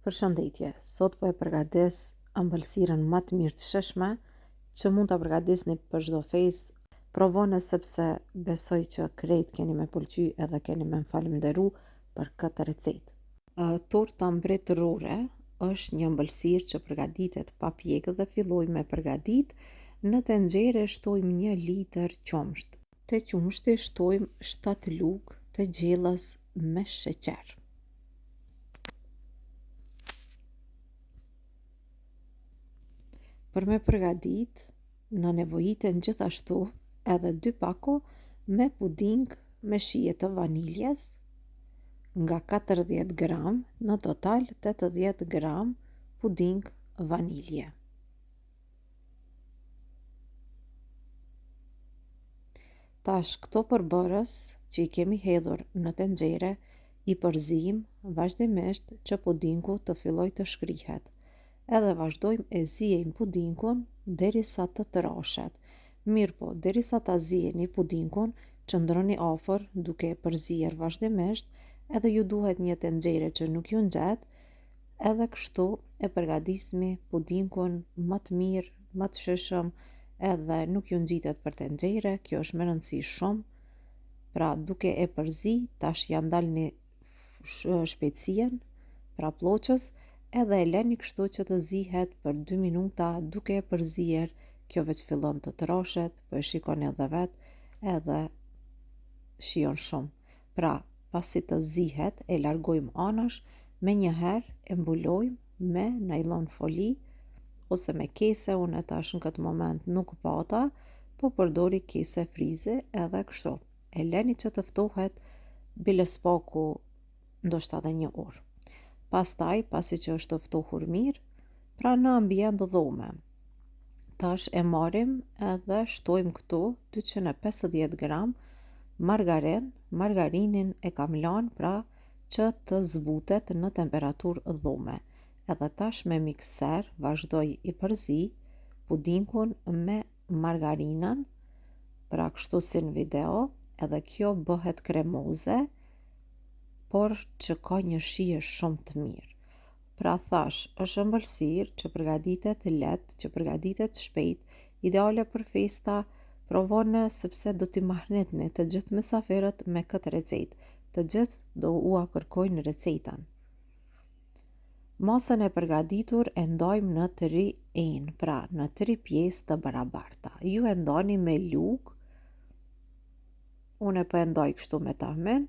Përshëndetje, sot po e përgatis ëmbëlsirën më të mirë të shishme që mund ta përgatisni për çdo festë. Provoni sepse besoj që krejt keni me pëlqy edhe keni me falënderu për këtë recetë. Torta mbretërore është një ëmbëlsirë që përgatitet pa pjekë dhe filloj me përgatit. Në tenxhere shtojmë 1 litër qumsht. Te qumshti shtojmë 7 lugë të gjellës me sheqer. Për me përgatit, në nevojiten gjithashtu edhe 2 pako me puding me shije të vaniljes, nga 40 gram, në total 80 gram puding vanilje. Tash këto përbërës që i kemi hedhur në tenxhere i përzijmë vazhdimisht që pudingu të filloj të shkrihet. Edhe vazhdojmë e zijejmë pudingun derisa të trashet. Mirë po, derisa ta zijeni pudingun, qëndroni afër duke e përzier vazhdimisht, edhe ju duhet një tenxhere që nuk ju nxet, edhe kështu e përgatisni pudingun më të mirë, më të shishëm, edhe nuk ju ngjitet për tenxhere, kjo është me rëndësi shumë. Pra duke e përzi, tash ja ndalni shpejtësien, pra ploqës, edhe e leni kështu që të zihet për 2 minuta duke e përzier, kjo veç fillon të trashet, po e shikoni edhe vet, edhe shijon shumë. Pra, pasi të zihet, e largojmë anash, me njëherë e mbulojmë me nylon foli ose me kese, unë tash në këtë moment nuk pata, po përdori kese frize edhe kështu. E leni që të ftohet bile spaku ndoshta edhe 1 orë. Pastaj, pasi që është të ftohur mirë, pra në ambient dhome, tash e marrim edhe shtojmë këtu 250 gram margarinin e kam lanë pra që të zbutet në temperaturë dhome. Edhe tash me mikser vazhdoj i përzi pudingun me margarinën, pra kështu si në video, edhe kjo bëhet kremoze, por që ka një shije shumë të mirë. Pra thash, është ëmbëlsirë që përgatitet lehtë, që përgatitet shpejt, ideale për festa. Provone sepse do t'i mahnitni të gjithë mysafirët me këtë recetë. Të gjithë do ua kërkojnë recetën. Masën e përgatitur e ndajmë në 3 enë, pra në 3 pjesë të barabarta. Ju e ndani me lugë, unë po e ndaj kështu me tahmin,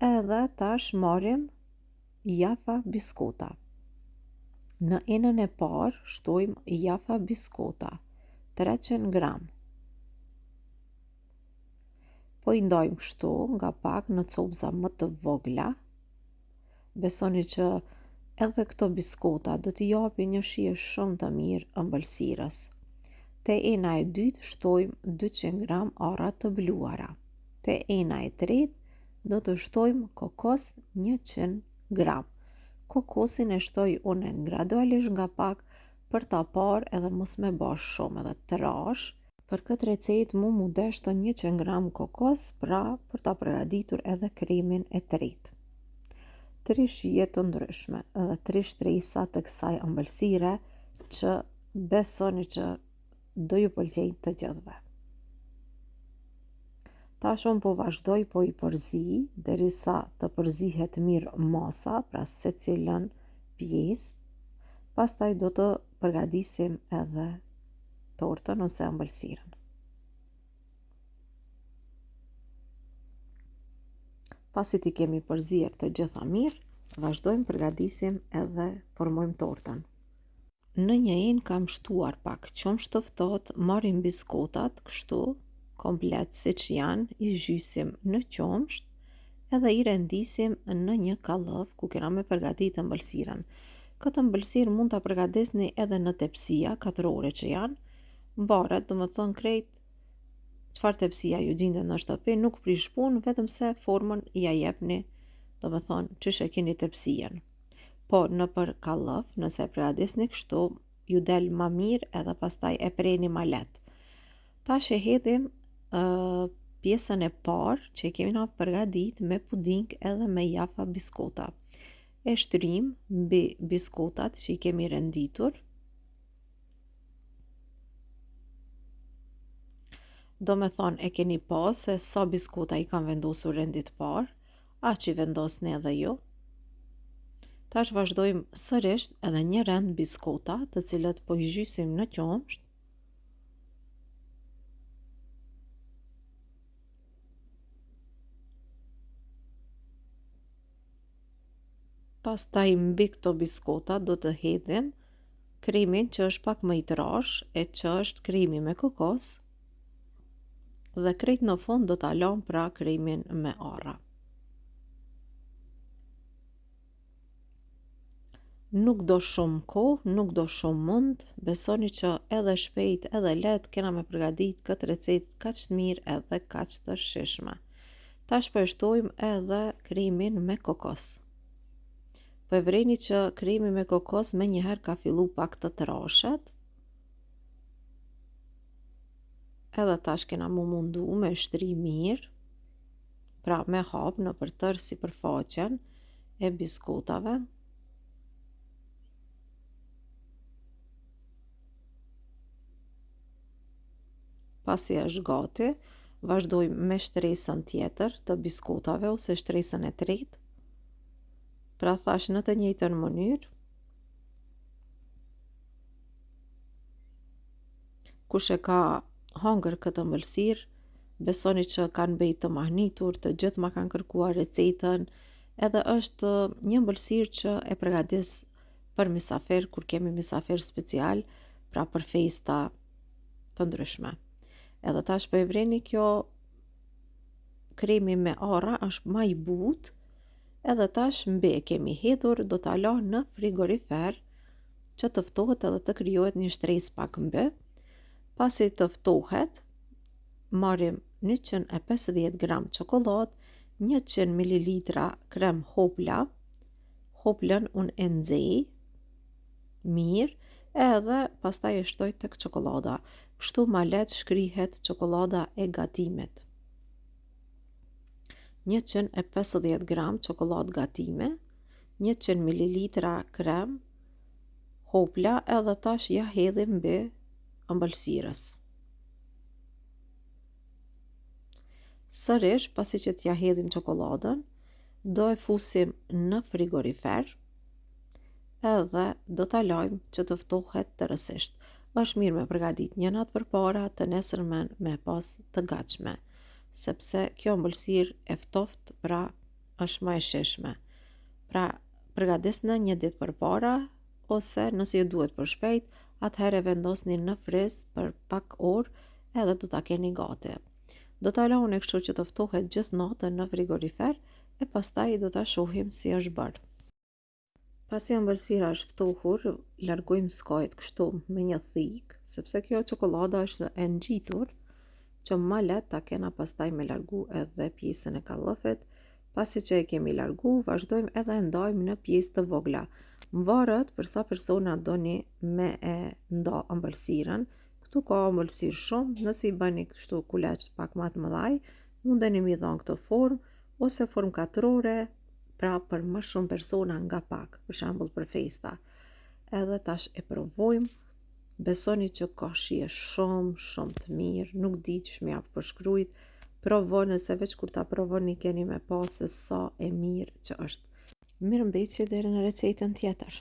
edhe tash marrim jafa biskota. Në enën e parë shtojmë jafa biskota, 300 gram. Po i ndajmë kështu nga pak në copëza më të vogla. Besoni që edhe këto biskota do t'i japi një shije shumë të mirë ëmbëlsirës. Te ena e dytë shtojmë 200 gram arra të bluara. Te ena e tretë do të shtojmë kokos 100 gram. Kokosin e shtoj unë gradualisht nga pak për ta parë edhe mos me bash shumë edhe të trash. Për këtë recetë mu desh të 100 gram kokos, pra për ta përgatitur edhe kremin e tretë. 3 shije të ndryshme edhe 3 shtresa të kësaj ëmbëlsire që besoni që do ju pëlqejnë të gjithëve. Tash unë po vazhdoj po i përzi derisa të përzihet mirë masa, pra secilën pjesë. Pastaj do të përgatisim edhe tortën ose ëmbëlsirën. Pasi t'i kemi përzier të gjitha mirë, vazhdojmë përgatisim edhe formojmë tortën. Në një enë kam shtuar pak qumësht të ftohtë, marrim biskotat kështu komplet si që janë, i zhysim në qumsht edhe i rendisim në një kallëv ku kena me përgatit ëmbëlsirën. Këtë ëmbëlsirë mund ta përgatisni edhe në tepsia katrore që janë, mbaret, do më thonë krejt çfarë tepsia ju gjendet në shtëpi, nuk prish punë, vetëm se formën ja jepni, do më thonë çish e keni tepsien. Po në për kallëv, nëse e përgatisni kështu, ju del ma mirë edhe pastaj e preni ma lehtë. Tash e hedhim pjesën e parë që kemi na përgatit me puding edhe me jafa biskota. e shtrim mbi biskotat që i kemi renditur. Do me thonë e keni pa se sa biskota i kam vendosur rendit parë, aq i vendosni edhe ju. Tash vazhdojmë sërish edhe një rend biskota, të cilët po i zhysim në qumsht. Pastaj mbi këto biskota do të hedhim krimin që është pak më i trash, e që është krimi me kokos, dhe krejt në fund do ta lëm pra krimin me arra. Nuk do shumë kohë, nuk do shumë mund, besoni që edhe shpejt edhe let kena me përgadit këtë recetë kaq të mirë edhe kaq të shishme. Tash po e shtojmë edhe krimin me kokos. Po e vreni që krimi me kokos me njëherë ka fillu pak të trashet. Edhe tash kena mu mundu me shtri mirë, pra me hap në përtër sipërfaqen e biskotave. Pasi është gati, vazhdojmë me shtresën tjetër të biskotave ose shtresën e tretë. Pra thash në të njëjtën mënyrë. Kush e ka hangër këtë ëmbëlsirë, besoni që kanë bejt të mahnitur, të gjithë ma kanë kërkuar recetën, edhe është një ëmbëlsirë që e përgatis për mysafir, kur kemi mysafir special, pra për festa të ndryshme. Edhe tash po e vreni, kjo kremi me arra është ma i butë, edhe tash mbi e kemi hedhur, do ta la në frigorifer që të ftohet edhe të krijohet një shtresë pak mbi. Pasi të ftohet, marrim 150 gram çokoladë, 100 ml krem hopla, hoplën unë e nxej mirë, edhe pastaj e shtoj tek çokolada. Kështu ma let shkrihet çokolada e gatimit. 150 gram çokoladë gatime, 100 ml krem hopla, edhe tash ja hedhim mbi ëmbëlsirës. Sërish, pasi që t'ja hedhim çokoladën, do e fusim në frigorifer, edhe do ta lajmë që të ftohet tërësisht. Është mirë me përgadit një natë përpara, të nesërmen me pas të gatshme, sepse kjo ëmbëlsirë e ftoftë, pra është më e shishme. Pra përgadisni një ditë përpara, ose nëse ju duhet për shpejt, atëherë vendosni në friz për pak orë, edhe do ta keni gati. Do ta lani kështu që të ftohet gjithë natën në frigorifer, e pastaj do ta shohim si është bërë. Pasi ëmbëlsira është ftohur, largojmë skajt kështu me një thikë, sepse kjo çokolada është e ngjitur, që ma let ta kena pastaj me largu edhe pjesën e kallëfit. Pasi që e kemi largu, vazhdojmë edhe ndajmë në pjesë të vogla. Mvaret për sa persona doni me e nda ëmbëlsirën. Këtu ka ëmbëlsirë shumë, nëse i bëni kështu kuleç pak më të mëdhaj, mundeni mi dhënë këtë formë, ose formë katrore, pra për më shumë persona nga pak, për shembull për festa. Edhe tash e provojmë, besoni që ka shije shumë të mirë, nuk di që shmjaf për shkrujt, provoni, se veç kur ta provoni keni me pa se sa e mirë që është. Mirëmbëjtje deri në recetën tjetër.